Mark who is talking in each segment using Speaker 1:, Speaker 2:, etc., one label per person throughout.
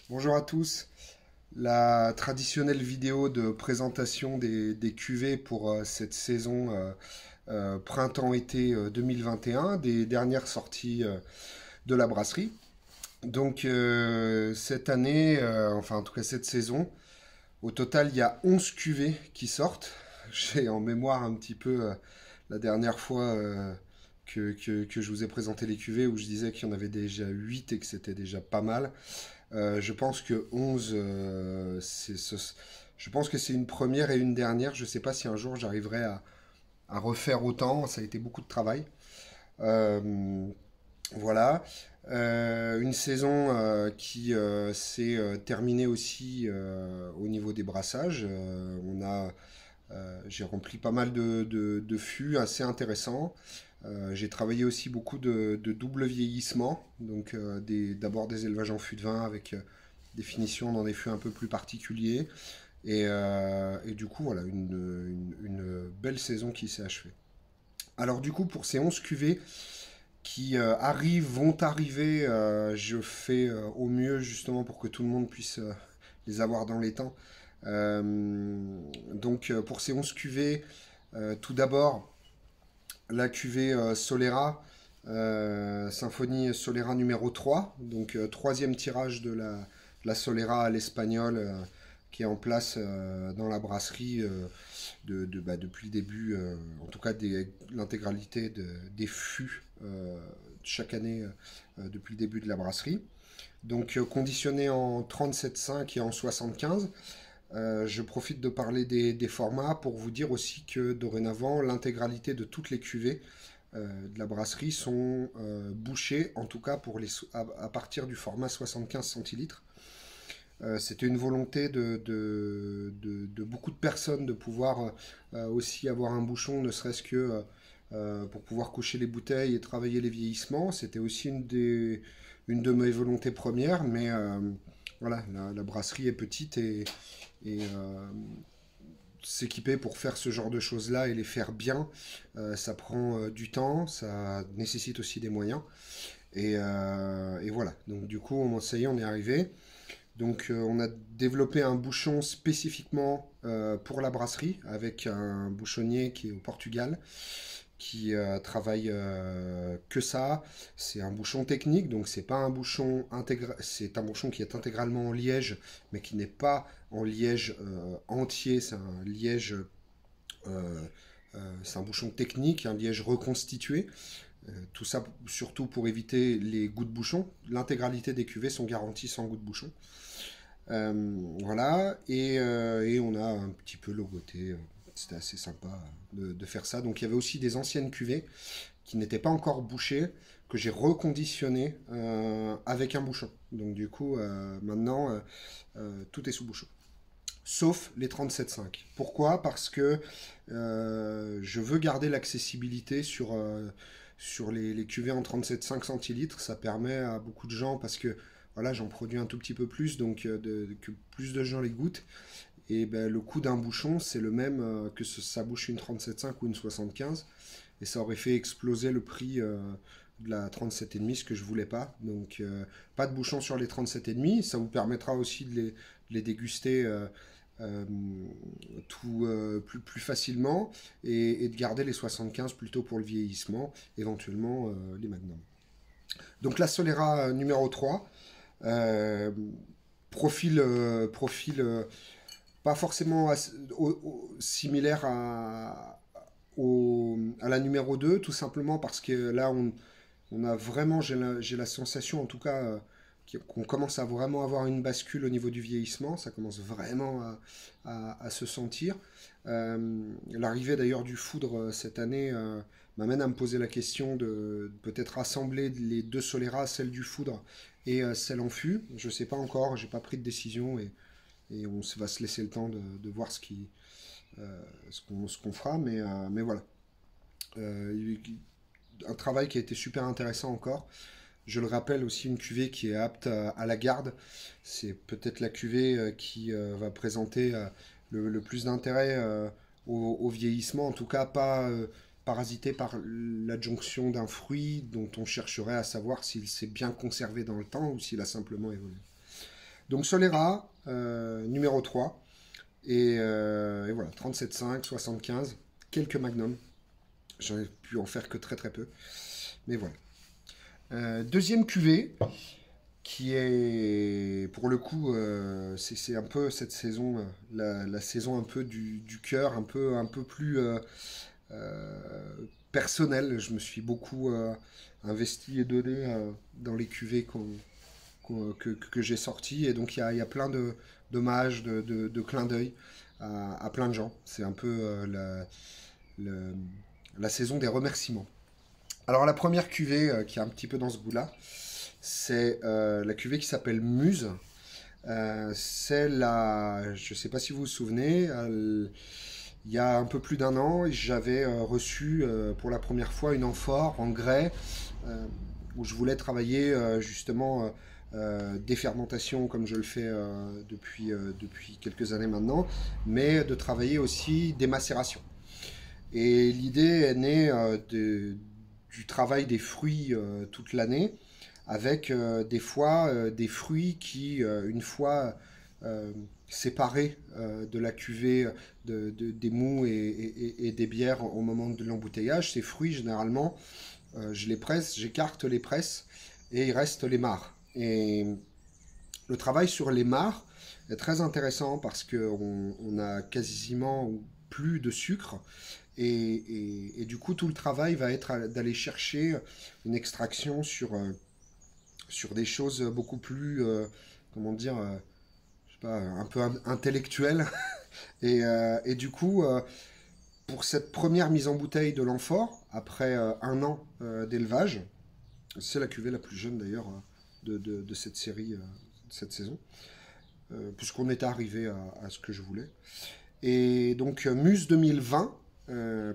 Speaker 1: Bonjour à tous. La traditionnelle vidéo de présentation des cuvées pour cette saison printemps-été 2021, des dernières sorties de la brasserie. Donc cette année, enfin en tout cas cette saison, au total il y a 11 cuvées qui sortent. J'ai en mémoire un petit peu la dernière fois que je vous ai présenté les cuvées où je disais qu'il y en avait déjà 8 et que c'était déjà pas mal. Je pense que 11, je pense que c'est une première et une dernière. Je ne sais pas si un jour j'arriverai à refaire autant. Ça a été beaucoup de travail. Euh, voilà. Une saison qui s'est terminée aussi au niveau des brassages. J'ai rempli pas mal de fûts assez intéressants. J'ai travaillé aussi beaucoup de double vieillissement, donc d'abord des élevages en fût de vin avec des finitions dans des fûts un peu plus particuliers. Et du coup, voilà, une belle saison qui s'est achevée. Alors du coup, pour ces 11 cuvées qui vont arriver, je fais au mieux justement pour que tout le monde puisse les avoir dans les temps. Pour ces 11 cuvées, tout d'abord, la cuvée Solera, Symphonie Solera numéro 3, donc troisième tirage de la Solera à l'espagnol qui est en place dans la brasserie depuis le début, en tout cas l'intégralité des fûts chaque année depuis le début de la brasserie. Donc conditionné en 37,5 et en 75. Je profite de parler des formats pour vous dire aussi que dorénavant, l'intégralité de toutes les cuvées de la brasserie sont bouchées, en tout cas à partir du format 75 centilitres. C'était une volonté de beaucoup de personnes de pouvoir aussi avoir un bouchon, ne serait-ce que pour pouvoir coucher les bouteilles et travailler les vieillissements. C'était aussi une de mes volontés premières, mais voilà, la brasserie est petite et s'équiper pour faire ce genre de choses-là et les faire bien, ça prend du temps, ça nécessite aussi des moyens. Et voilà, donc du coup, ça y est, on est arrivé. Donc on a développé un bouchon spécifiquement pour la brasserie avec un bouchonnier qui est au Portugal qui travaille que ça. C'est un bouchon technique, donc c'est pas un bouchon c'est un bouchon qui est intégralement en liège, mais qui n'est pas en liège entier. C'est un bouchon technique, un liège reconstitué. Tout ça surtout pour éviter les goûts de bouchon. L'intégralité des cuvées sont garanties sans goût de bouchon. Voilà, et on a un petit peu logoté. C'était assez sympa de faire ça. Donc il y avait aussi des anciennes cuvées qui n'étaient pas encore bouchées, que j'ai reconditionnées avec un bouchon. Donc du coup, maintenant, tout est sous bouchon. Sauf les 37,5. Pourquoi? Parce que je veux garder l'accessibilité sur les cuvées en 37,5 centilitres. Ça permet à beaucoup de gens, parce que voilà, j'en produis un tout petit peu plus, donc que plus de gens les goûtent. Et ben, le coût d'un bouchon, c'est le même que ça bouche une 37,5 ou une 75. Et ça aurait fait exploser le prix de la 37,5, ce que je voulais pas. Donc pas de bouchon sur les 37,5. Ça vous permettra aussi de les déguster euh, plus facilement et de garder les 75 plutôt pour le vieillissement, éventuellement les magnums. Donc la Solera numéro 3, euh, profil pas forcément similaire à la numéro 2, tout simplement parce que là on a vraiment, j'ai la sensation en tout cas qu'on commence à vraiment avoir une bascule au niveau du vieillissement, ça commence vraiment à se sentir. L'arrivée d'ailleurs du foudre cette année m'amène à me poser la question de peut-être assembler les deux Solera, celle du foudre et celle en fût. Je sais pas encore, j'ai pas pris de décision et on va se laisser le temps de voir ce qu'on fera, mais voilà. Un travail qui a été super intéressant encore. Je le rappelle aussi, une cuvée qui est apte à la garde. C'est peut-être la cuvée qui va présenter le plus d'intérêt au vieillissement, en tout cas pas parasité par l'adjonction d'un fruit dont on chercherait à savoir s'il s'est bien conservé dans le temps ou s'il a simplement évolué. Donc Solera, numéro 3. Et voilà, 37,5, 75, quelques magnums. J'en ai pu en faire que très très peu. Mais voilà. Deuxième cuvée, qui est pour le coup, c'est un peu cette saison, la saison un peu du cœur, un peu plus personnelle. Je me suis beaucoup investi et donné dans les cuvées que j'ai sorties. Et donc il y a plein d'hommages, de clins d'œil à plein de gens. C'est un peu la saison des remerciements. Alors la première cuvée qui est un petit peu dans ce goût-là, c'est la cuvée qui s'appelle Muse. C'est la... Je ne sais pas si vous vous souvenez, il y a un peu plus d'un an, j'avais reçu pour la première fois une amphore en grès euh, où je voulais travailler justement des fermentations comme je le fais depuis quelques années maintenant, mais de travailler aussi des macérations. Et l'idée est née du travail des fruits toute l'année, avec des fois des fruits qui, une fois euh, séparés de la cuvée des mous et des bières au moment de l'embouteillage, ces fruits, généralement, je les presse, j'écarte les presses et il reste les mares. Et le travail sur les mares est très intéressant parce qu'on a quasiment plus de sucre et du coup tout le travail va être d'aller chercher une extraction sur des choses beaucoup plus, comment dire, je sais pas, un peu intellectuelles. Et du coup, pour cette première mise en bouteille de l'amphore, après un an d'élevage, c'est la cuvée la plus jeune d'ailleurs de cette série, de cette saison, puisqu'on est arrivé à ce que je voulais. Et donc Muse 2020,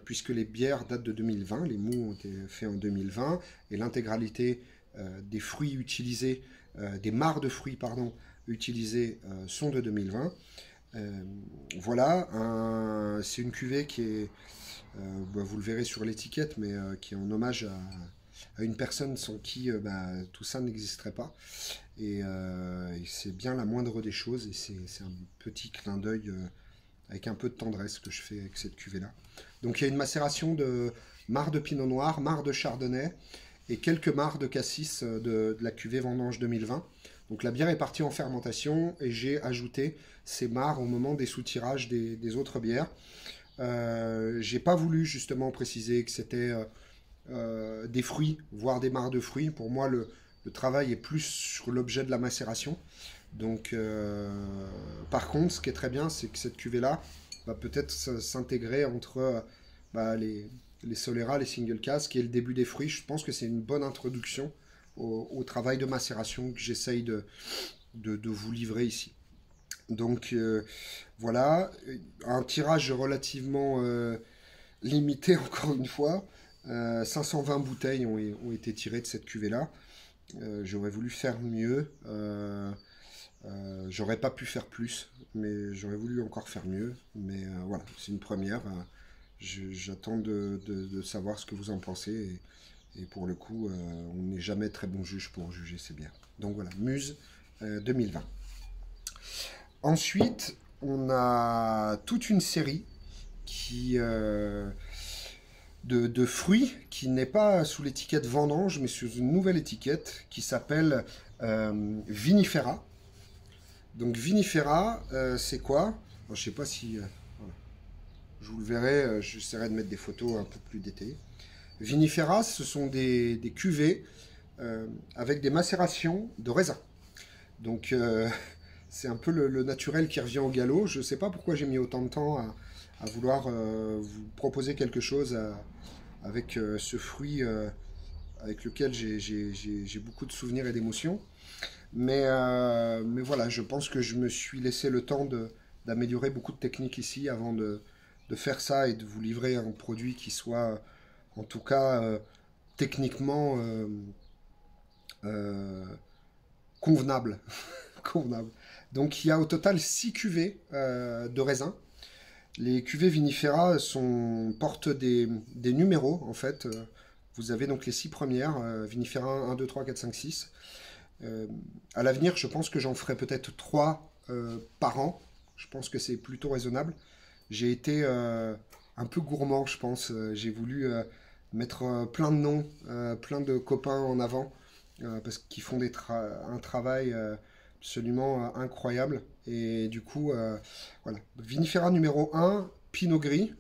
Speaker 1: puisque les bières datent de 2020, les mous ont été faits en 2020, et l'intégralité des fruits utilisés, des mares de fruits, pardon, utilisées sont de 2020. Voilà, c'est une cuvée qui est, vous le verrez sur l'étiquette, mais qui est en hommage à une personne sans qui tout ça n'existerait pas. Et c'est bien la moindre des choses, et c'est un petit clin d'œil avec un peu de tendresse que je fais avec cette cuvée-là. Donc il y a une macération de mares de pinot noir, mares de chardonnay et quelques mares de cassis de la cuvée vendange 2020. Donc la bière est partie en fermentation et j'ai ajouté ces mares au moment des soutirages des autres bières. J'ai pas voulu justement préciser que c'était des fruits, voire des mares de fruits. Pour moi, le travail est plus sur l'objet de la macération. Donc, par contre, ce qui est très bien, c'est que cette cuvée-là va peut-être s'intégrer entre les Solera, les single casks, qui est le début des fruits. Je pense que c'est une bonne introduction au travail de macération que j'essaye de vous livrer ici. Donc, voilà, un tirage relativement limité, encore une fois. 520 bouteilles ont été tirées de cette cuvée-là. J'aurais voulu faire mieux. J'aurais pas pu faire plus, mais j'aurais voulu encore faire mieux. Mais voilà, c'est une première. J'attends de savoir ce que vous en pensez. Et pour le coup, on n'est jamais très bon juge pour juger ces bières. Donc voilà, Muse 2020. Ensuite, on a toute une série de fruits qui n'est pas sous l'étiquette vendange, mais sous une nouvelle étiquette qui s'appelle Vinifera. Donc Vinifera, c'est quoi? Alors, je sais pas si... voilà. Je vous le verrai, j'essaierai de mettre des photos un peu plus détaillées. Vinifera, ce sont des cuvées avec des macérations de raisin. Donc c'est un peu le naturel qui revient au galop. Je ne sais pas pourquoi j'ai mis autant de temps à vouloir vous proposer quelque chose avec ce fruit avec lequel j'ai beaucoup de souvenirs et d'émotions. Mais voilà, je pense que je me suis laissé le temps d'améliorer beaucoup de techniques ici avant de faire ça et de vous livrer un produit qui soit, en tout cas, techniquement convenable. Convenable. Donc il y a au total 6 cuvées de raisin. Les cuvées vinifera portent des numéros en fait. Vous avez donc les 6 premières, vinifera 1, 2, 3, 4, 5, 6. Euh, à l'avenir, je pense que j'en ferai peut-être 3 par an. Je pense que c'est plutôt raisonnable. J'ai été un peu gourmand, je pense. J'ai voulu mettre plein de noms, plein de copains en avant, parce qu'ils font un travail absolument incroyable. Et du coup, voilà. Vinifera numéro 1, Pinot Gris,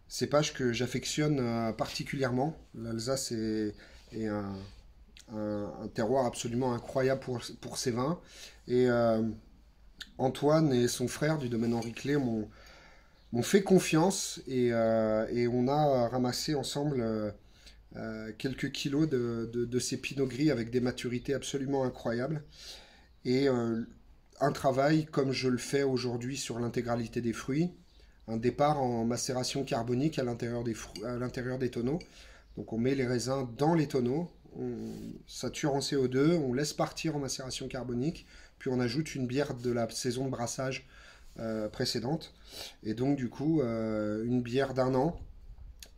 Speaker 1: cépage que j'affectionne particulièrement. L'Alsace est un terroir absolument incroyable pour ses vins. Et Antoine et son frère du domaine Henri Clé m'ont fait confiance et on a ramassé ensemble quelques kilos de ces pinots gris avec des maturités absolument incroyables. Et un travail comme je le fais aujourd'hui sur l'intégralité des fruits, un départ en macération carbonique à l'intérieur des tonneaux. Donc on met les raisins dans les tonneaux, on sature en CO2, on laisse partir en macération carbonique, puis on ajoute une bière de la saison de brassage précédente. Et donc du coup, une bière d'un an.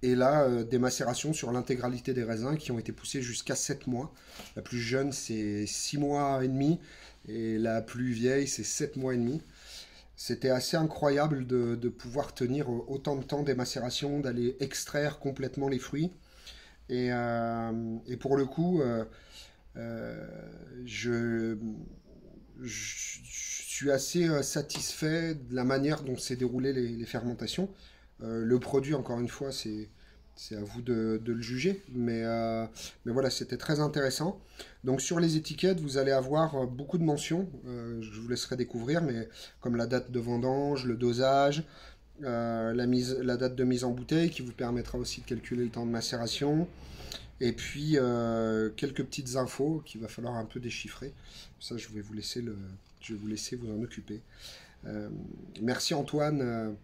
Speaker 1: Et là, des macérations sur l'intégralité des raisins qui ont été poussés jusqu'à 7 mois. La plus jeune, c'est 6 mois et demi. Et la plus vieille, c'est 7 mois et demi. C'était assez incroyable de pouvoir tenir autant de temps des macérations, d'aller extraire complètement les fruits. Et pour le coup, euh, je, je suis assez satisfait de la manière dont s'est déroulées les fermentations. Le produit, encore une fois, c'est à vous de le juger. Mais voilà, c'était très intéressant. Donc sur les étiquettes, vous allez avoir beaucoup de mentions. Je vous laisserai découvrir, mais comme la date de vendange, le dosage, la date de mise en bouteille qui vous permettra aussi de calculer le temps de macération. Et puis quelques petites infos qu'il va falloir un peu déchiffrer. Ça, je vais vous laisser vous en occuper. Euh, Merci Antoine.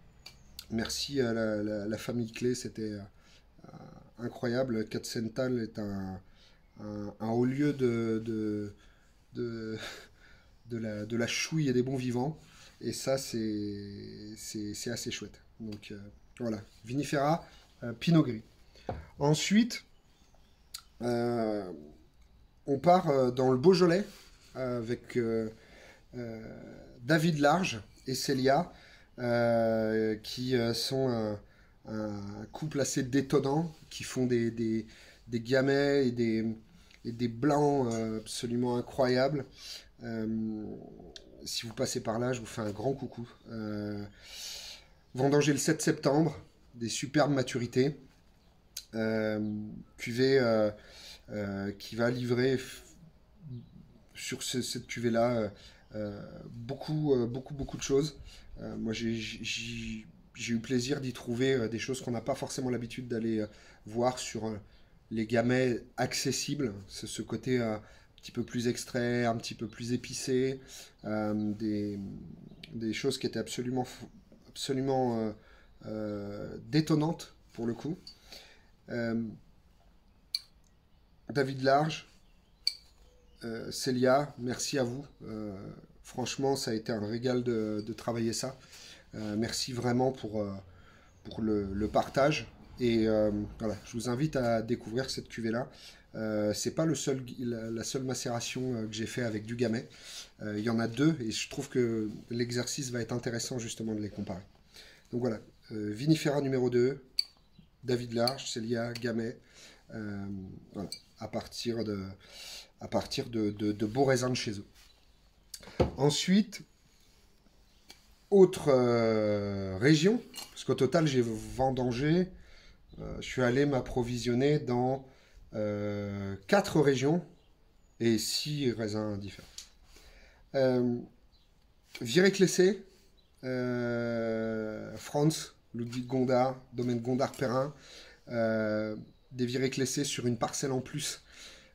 Speaker 1: Merci à la famille Clé, c'était incroyable. Katzenthal est un haut lieu de, de la chouille et des bons vivants. Et ça, c'est assez chouette. Donc voilà, Vinifera, Pinot Gris. Ensuite, euh, on part dans le Beaujolais avec David Large et Célia, qui sont un couple assez détonnant, qui font des gamets et des blancs absolument incroyables. Euh, Si vous passez par là, je vous fais un grand coucou. Vendangé le 7 septembre, des superbes maturités. Euh, Cuvée qui va livrer sur cette cuvée-là beaucoup de choses. Moi, j'ai eu plaisir d'y trouver des choses qu'on n'a pas forcément l'habitude d'aller voir sur les gamets accessibles. C'est ce côté un petit peu plus extrait, un petit peu plus épicé, des choses qui étaient absolument détonnantes pour le coup. Euh, David Large, Célia, merci à vous. Franchement, ça a été un régal de travailler ça. Merci vraiment pour le partage. Et voilà, je vous invite à découvrir cette cuvée-là. C'est pas la seule macération que j'ai fait avec du gamay. Il y en a deux et je trouve que l'exercice va être intéressant justement de les comparer. Donc voilà, Vinifera numéro 2, David Large, Célia, gamay. Voilà, à partir de beaux raisins de chez eux. Ensuite, autre région, parce qu'au total j'ai vendangé, je suis allé m'approvisionner dans 4 régions et 6 raisins différents. Viré-Clessé, France, Ludwig Gondard, domaine Gondard-Perrin, des Viré-Clessé sur une parcelle en plus.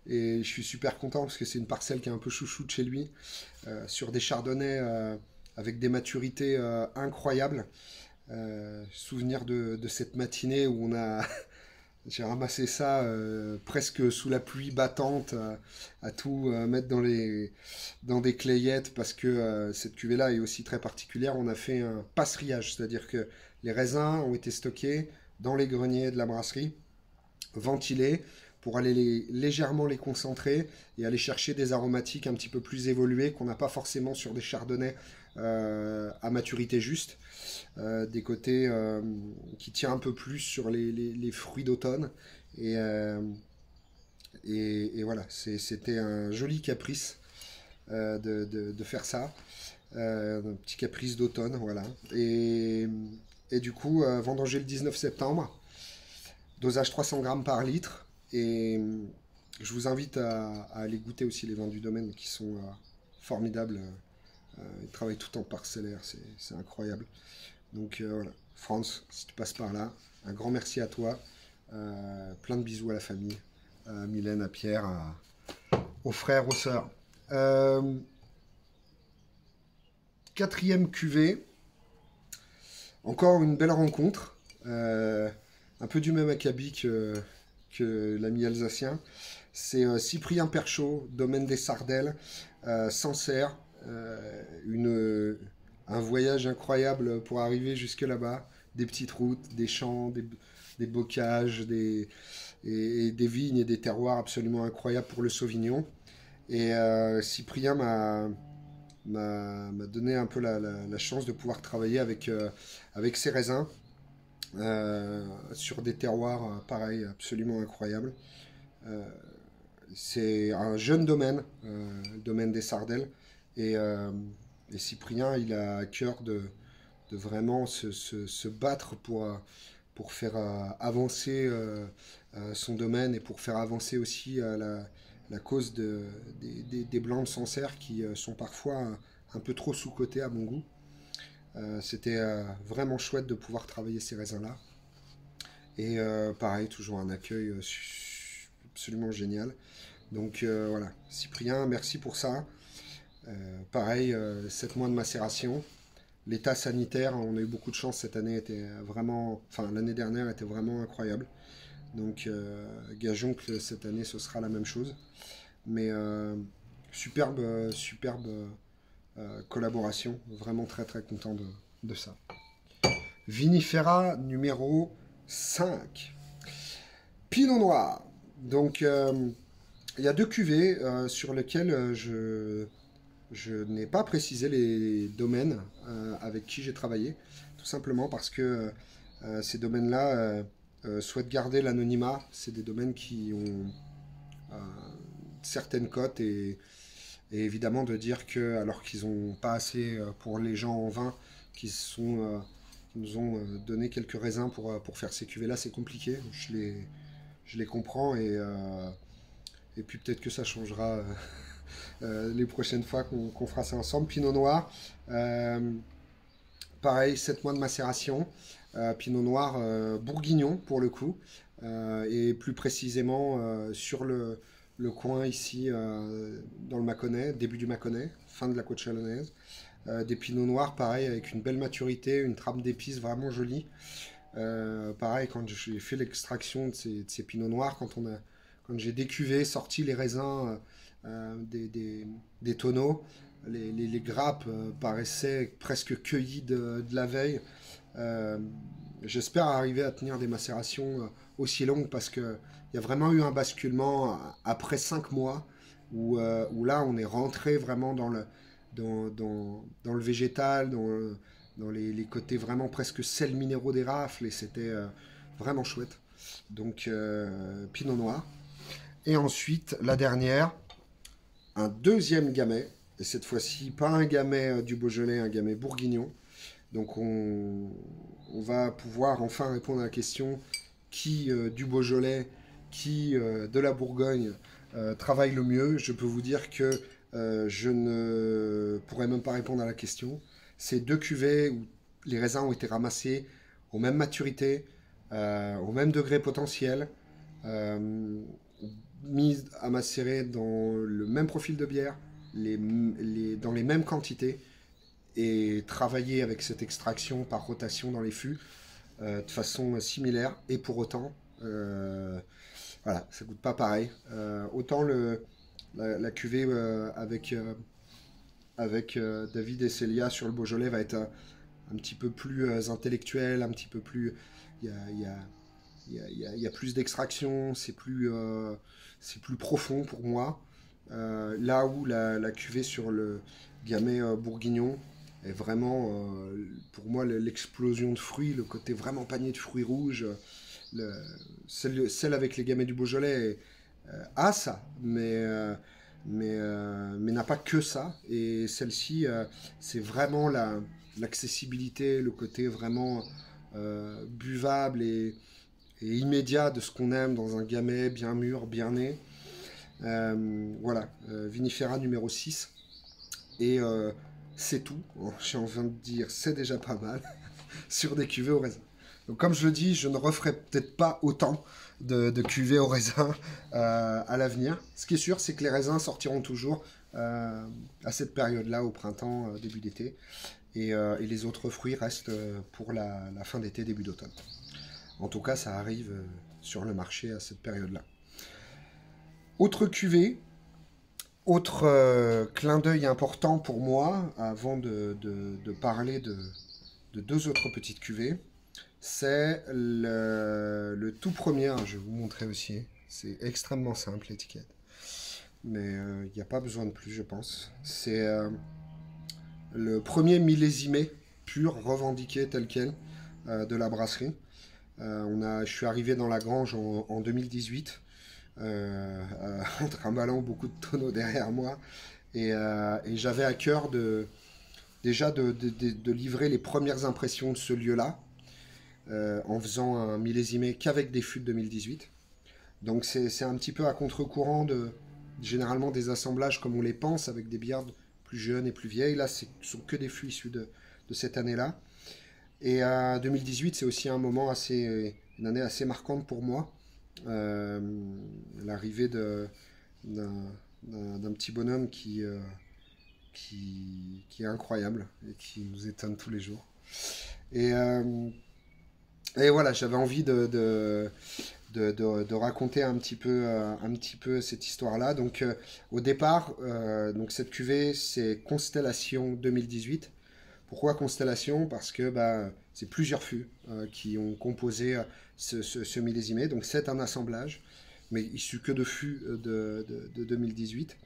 Speaker 1: Et je suis super content parce que c'est une parcelle qui est un peu chouchou de chez lui, sur des chardonnays avec des maturités incroyables. Souvenir de cette matinée où j'ai ramassé ça presque sous la pluie battante, à tout mettre dans des clayettes parce que cette cuvée-là est aussi très particulière. On a fait un passerillage, c'est-à-dire que les raisins ont été stockés dans les greniers de la brasserie, ventilés, pour aller légèrement les concentrer et aller chercher des aromatiques un petit peu plus évolués qu'on n'a pas forcément sur des chardonnays à maturité juste. Des côtés qui tirent un peu plus sur les fruits d'automne. Et, et voilà, c'était un joli caprice de faire ça. Un petit caprice d'automne, voilà. Et du coup, vendangé le 19 septembre, dosage 300 grammes par litre. Et je vous invite à aller goûter aussi les vins du domaine qui sont formidables. Ils travaillent tout en parcellaire, c'est incroyable. Donc voilà, France, si tu passes par là, un grand merci à toi. Plein de bisous à la famille, à Mylène, à Pierre, aux frères, aux sœurs. Quatrième cuvée, encore une belle rencontre, un peu du même acabit que l'ami alsacien. C'est Cyprien Perchaud, domaine des Sardelles, Sancerre, un voyage incroyable pour arriver jusque là-bas, des petites routes, des champs, des bocages, et des vignes et des terroirs absolument incroyables pour le Sauvignon. Et Cyprien m'a donné un peu la chance de pouvoir travailler avec ces raisins sur des terroirs pareil, absolument incroyables. C'est un jeune domaine, le domaine des Sardelles, et Cyprien, il a à cœur de vraiment se battre pour faire avancer son domaine et pour faire avancer aussi la cause des blancs de Sancerre qui sont parfois un peu trop sous-cotés à mon goût. C'était vraiment chouette de pouvoir travailler ces raisins-là. Et pareil, toujours un accueil absolument génial. Donc voilà, Cyprien, merci pour ça. Pareil, 7 mois de macération. L'état sanitaire, on a eu beaucoup de chance cette année, l'année dernière était vraiment incroyable. Donc gageons que cette année ce sera la même chose. Mais superbe collaboration, vraiment très très content de ça. Vinifera numéro 5. Pinot Noir. Donc il y a 2 cuvées sur lesquelles je n'ai pas précisé les domaines avec qui j'ai travaillé, tout simplement parce que ces domaines-là souhaitent garder l'anonymat. C'est des domaines qui ont certaines cotes et évidemment de dire que alors qu'ils n'ont pas assez pour les gens en vin qui nous ont donné quelques raisins pour faire ces cuvées-là, c'est compliqué. Je les comprends et puis peut-être que ça changera les prochaines fois qu'on fera ça ensemble. Pinot Noir, pareil, 7 mois de macération. Pinot Noir bourguignon pour le coup, et plus précisément sur le coin ici dans le Mâconnais, début du Mâconnais, fin de la côte chalonnaise. Des Pinots Noirs, pareil, avec une belle maturité, une trame d'épices vraiment jolie. Pareil, quand j'ai fait l'extraction de ces Pinots Noirs, quand j'ai décuvé, sorti les raisins des tonneaux, les grappes paraissaient presque cueillies de la veille. J'espère arriver à tenir des macérations aussi longues parce qu'il y a vraiment eu un basculement après 5 mois où là on est rentré vraiment dans le végétal, dans les côtés vraiment presque sels minéraux des rafles et c'était vraiment chouette. Donc Pinot Noir. Et ensuite la dernière, un deuxième gamay, et cette fois-ci pas un gamay du Beaujolais, un gamay bourguignon. Donc on va pouvoir enfin répondre à la question qui du Beaujolais, qui de la Bourgogne travaille le mieux. Je peux vous dire que je ne pourrais même pas répondre à la question. C'est 2 cuvées où les raisins ont été ramassés aux mêmes maturités, au même degré potentiel, mis à macérer dans le même profil de bière, dans les mêmes quantités, et travailler avec cette extraction par rotation dans les fûts de façon similaire, et pour autant, voilà, ça goûte pas pareil. Autant la cuvée avec David et Célia sur le Beaujolais va être un petit peu plus intellectuelle, un petit peu plus... Il y a il y a plus d'extraction, c'est plus profond pour moi. Là où la cuvée sur le Gamay bourguignon est vraiment, pour moi, l'explosion de fruits, le côté vraiment panier de fruits rouges. Le- celle avec les gamets du Beaujolais a ça, mais n'a pas que ça. Et celle-ci, c'est vraiment l'accessibilité, le côté vraiment buvable et immédiat de ce qu'on aime dans un gamay bien mûr, bien né. Voilà, vinifera numéro 6. Et c'est tout. J'ai envie de dire, c'est déjà pas mal sur des cuvées au raisin. Donc, comme je le dis, je ne referai peut-être pas autant de cuvées au raisin à l'avenir. Ce qui est sûr, c'est que les raisins sortiront toujours à cette période-là, au printemps, début d'été. Et les autres fruits restent pour la fin d'été, début d'automne. En tout cas, ça arrive sur le marché à cette période-là. Autre cuvée, autre clin d'œil important pour moi, avant de parler de deux autres petites cuvées, c'est le tout premier, hein, je vais vous montrer aussi, c'est extrêmement simple l'étiquette, mais il n'y a pas besoin de plus je pense. C'est le premier millésimé pur, revendiqué tel quel, de la brasserie. Je suis arrivé dans la grange en 2018, en trimballant beaucoup de tonneaux derrière moi, et j'avais à cœur déjà de livrer les premières impressions de ce lieu-là, en faisant un millésimé qu'avec des fûts de 2018. Donc c'est un petit peu à contre-courant généralement des assemblages comme on les pense, avec des bières plus jeunes et plus vieilles. Là, ce sont que des fûts issus de cette année-là. Et 2018, c'est aussi une année assez marquante pour moi. Euh, L'arrivée d'un petit bonhomme qui est incroyable et qui nous étonne tous les jours. Et, euh, et voilà, j'avais envie de raconter un petit peu cette histoire-là. Donc, au départ, donc cette cuvée, c'est Constellation 2018. Pourquoi Constellation? Parce que bah, c'est plusieurs fûts qui ont composé ce millésimé. Donc, c'est un assemblage, mais issu que de fûts de 2018,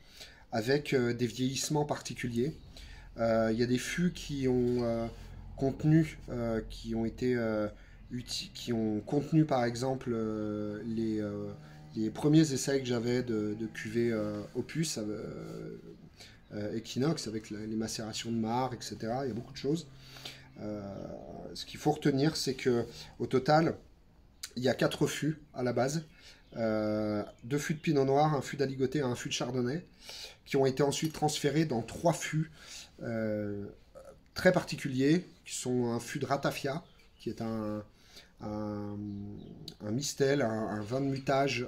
Speaker 1: avec des vieillissements particuliers. Il y a des fûts qui ont qui ont contenu par exemple les premiers essais que j'avais de cuvée Opus Equinox avec les macérations de marc, etc. Il y a beaucoup de choses. Euh, Ce qu'il faut retenir, c'est que au total, il y a 4 fûts à la base. 2 fûts de Pinot Noir, un fût d'Aligoté et un fût de Chardonnay, qui ont été ensuite transférés dans 3 fûts euh, très particuliers, qui sont un fût de Ratafia, qui est un, un mistel, un vin de mutage.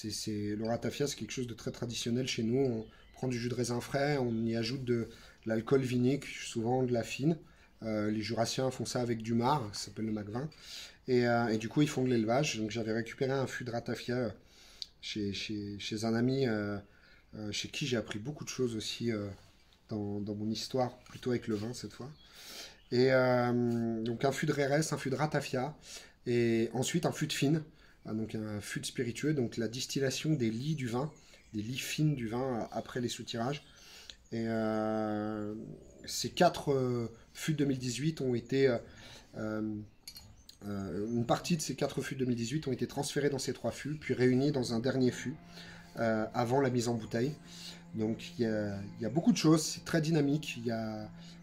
Speaker 1: Le ratafia, c'est quelque chose de très traditionnel chez nous. On prend du jus de raisin frais, on y ajoute de l'alcool vinique, souvent de la fine. Les Jurassiens font ça avec du marc, ça s'appelle le Macvin. Et du coup, ils font de l'élevage. Donc j'avais récupéré un fût de ratafia chez un ami chez qui j'ai appris beaucoup de choses aussi dans mon histoire, plutôt avec le vin cette fois. Et donc un fût de RRS, un fût de ratafia, et ensuite un fût de fine, donc un fût de spiritueux, donc la distillation des lies du vin, des lies fines du vin après les soutirages. Et ces 4 fûts de 2018 ont été... une partie de ces 4 fûts de 2018 ont été transférés dans ces 3 fûts, puis réunis dans un dernier fût, avant la mise en bouteille. Donc il y a beaucoup de choses, c'est très dynamique.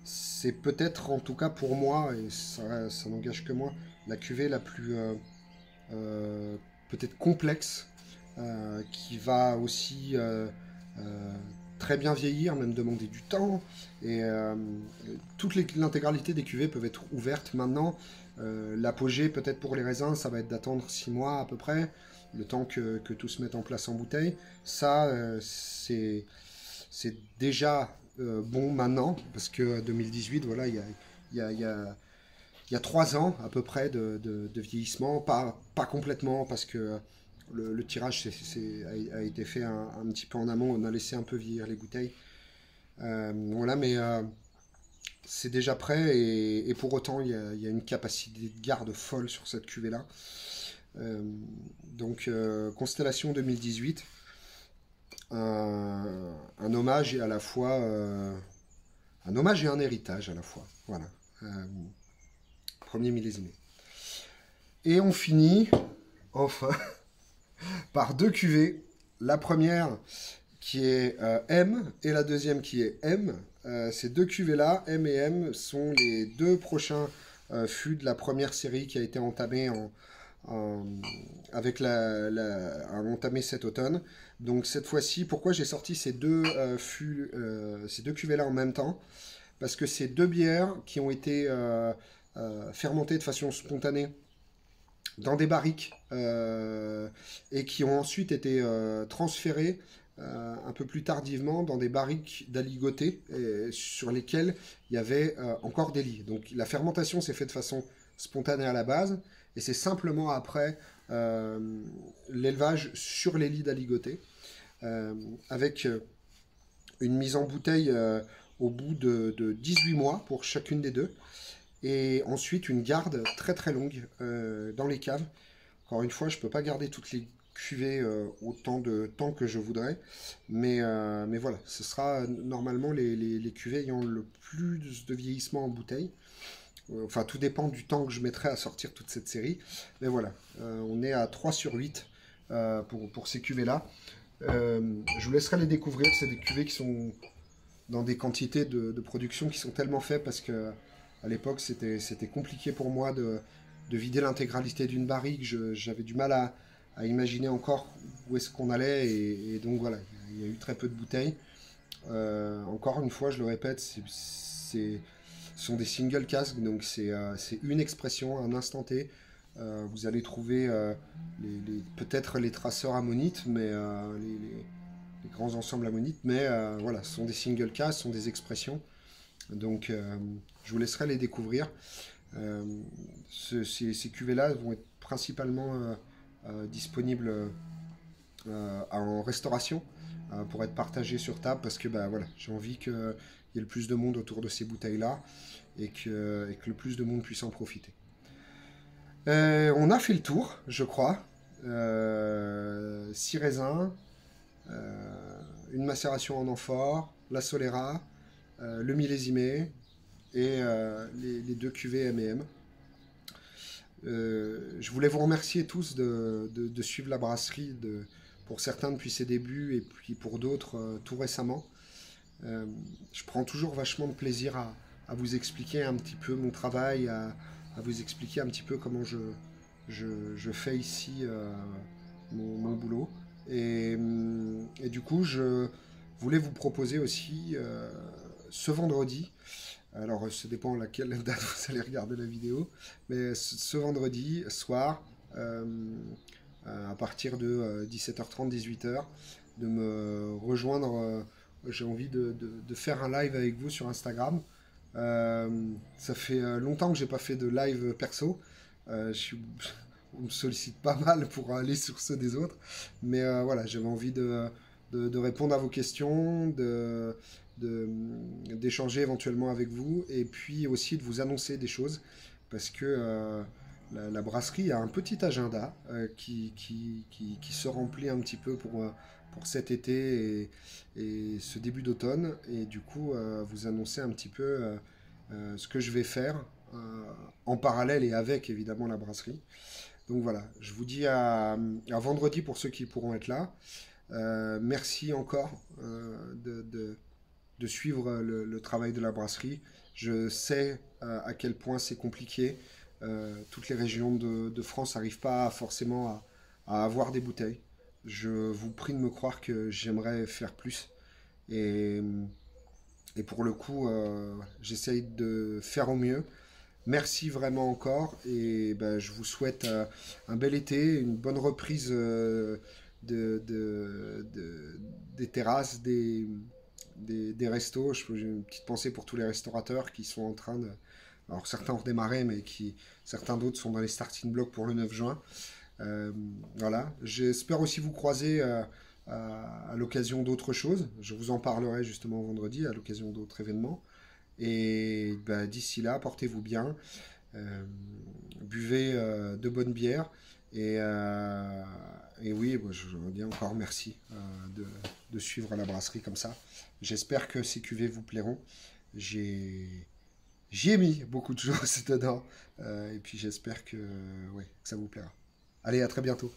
Speaker 1: C'est peut-être, en tout cas pour moi, et ça n'engage que moi, la cuvée la plus peut-être complexe, qui va aussi très bien vieillir, même demander du temps. Et l'intégralité des cuvées peuvent être ouvertes maintenant. L'apogée, peut-être pour les raisins, ça va être d'attendre 6 mois à peu près, le temps que tout se mette en place en bouteille. Ça, c'est déjà bon maintenant, parce que 2018, voilà, il y a 3 ans à peu près de vieillissement, pas complètement, parce que le tirage a été fait un petit peu en amont, on a laissé un peu vieillir les bouteilles. Voilà, mais c'est déjà prêt, et pour autant, il y a une capacité de garde folle sur cette cuvée-là. Euh, donc, Constellation 2018, un hommage et à la fois un hommage et un héritage à la fois. Voilà. Euh, Premier millésimé. Et on finit, enfin, par deux cuvées. La première qui est M et la deuxième qui est M. Ces deux cuvées-là, M et M, sont les deux prochains fûts de la première série qui a été entamée en- avec entamé cet automne. Donc cette fois-ci, pourquoi j'ai sorti ces deux ces deux cuvées-là en même temps? Parce que c'est deux bières qui ont été fermentées de façon spontanée dans des barriques et qui ont ensuite été transférées un peu plus tardivement dans des barriques d'aligoté sur lesquelles il y avait encore des lits. Donc la fermentation s'est faite de façon spontanée à la base et c'est simplement après l'élevage sur les lits d'aligoté euh, avec une mise en bouteille au bout de 18 mois pour chacune des deux et ensuite une garde très très longue dans les caves. Encore une fois, je ne peux pas garder toutes les cuvées autant de temps que je voudrais, mais voilà, ce sera normalement les cuvées ayant le plus de vieillissement en bouteille. Enfin, tout dépend du temps que je mettrai à sortir toute cette série. Mais voilà, on est à 3 sur 8 pour ces cuvées-là. Je vous laisserai les découvrir. C'est des cuvées qui sont dans des quantités de production qui sont tellement faibles parce que à l'époque c'était compliqué pour moi de vider l'intégralité d'une barrique. J'avais du mal à imaginer encore où est-ce qu'on allait et donc voilà, il y a eu très peu de bouteilles. Encore une fois, je le répète, ce sont des single casques, donc c'est une expression, un instant T. Vous allez trouver peut-être les traceurs ammonites, mais les grands ensembles ammonites, mais voilà, ce sont des single casques, ce sont des expressions. Donc je vous laisserai les découvrir. Euh, ces cuvées-là vont être principalement disponibles en restauration pour être partagées sur table parce que bah, voilà, j'ai envie qu'il y ait le plus de monde autour de ces bouteilles-là et que le plus de monde puisse en profiter. On a fait le tour, je crois. 6 raisins, une macération en amphore, la Solera, le millésimé et les deux cuvées M&M. Je voulais vous remercier tous de suivre la brasserie, pour certains depuis ses débuts et puis pour d'autres tout récemment. Je prends toujours vachement de plaisir à vous expliquer un petit peu mon travail, à vous expliquer un petit peu comment je fais ici mon boulot. Et du coup, je voulais vous proposer aussi ce vendredi, alors ça dépend à laquelle date vous allez regarder la vidéo, mais ce vendredi soir, à partir de 17h30, 18h, de me rejoindre. J'ai envie de faire un live avec vous sur Instagram. Ça fait longtemps que j'ai pas fait de live perso. On me sollicite pas mal pour aller sur ceux des autres. Mais voilà, j'avais envie de répondre à vos questions, d'échanger éventuellement avec vous, et puis aussi de vous annoncer des choses, parce que la brasserie a un petit agenda qui se remplit un petit peu pour cet été et ce début d'automne, et du coup vous annoncer un petit peu ce que je vais faire en parallèle et avec évidemment la brasserie. Donc voilà, je vous dis à vendredi pour ceux qui pourront être là. Merci encore de suivre le travail de la brasserie. Je sais à quel point c'est compliqué. Toutes les régions de France n'arrivent pas forcément à avoir des bouteilles. Je vous prie de me croire que j'aimerais faire plus. Et, et pour le coup, j'essaye de faire au mieux. Merci vraiment encore et ben, je vous souhaite un bel été, une bonne reprise des terrasses, des restos. J'ai une petite pensée pour tous les restaurateurs qui sont en train de... Alors certains ont démarré, mais certains d'autres sont dans les starting blocks pour le 9 juin. Euh, voilà. J'espère aussi vous croiser à l'occasion d'autres choses. Je vous en parlerai justement vendredi à l'occasion d'autres événements. Et bah, d'ici là, portez-vous bien, euh, buvez de bonnes bières Et, et oui, moi, je veux dire encore merci de suivre la brasserie comme ça. J'espère que ces cuvées vous plairont. J'ai J'y ai mis beaucoup de choses dedans. Et puis j'espère que, ouais, que ça vous plaira. Allez, à très bientôt.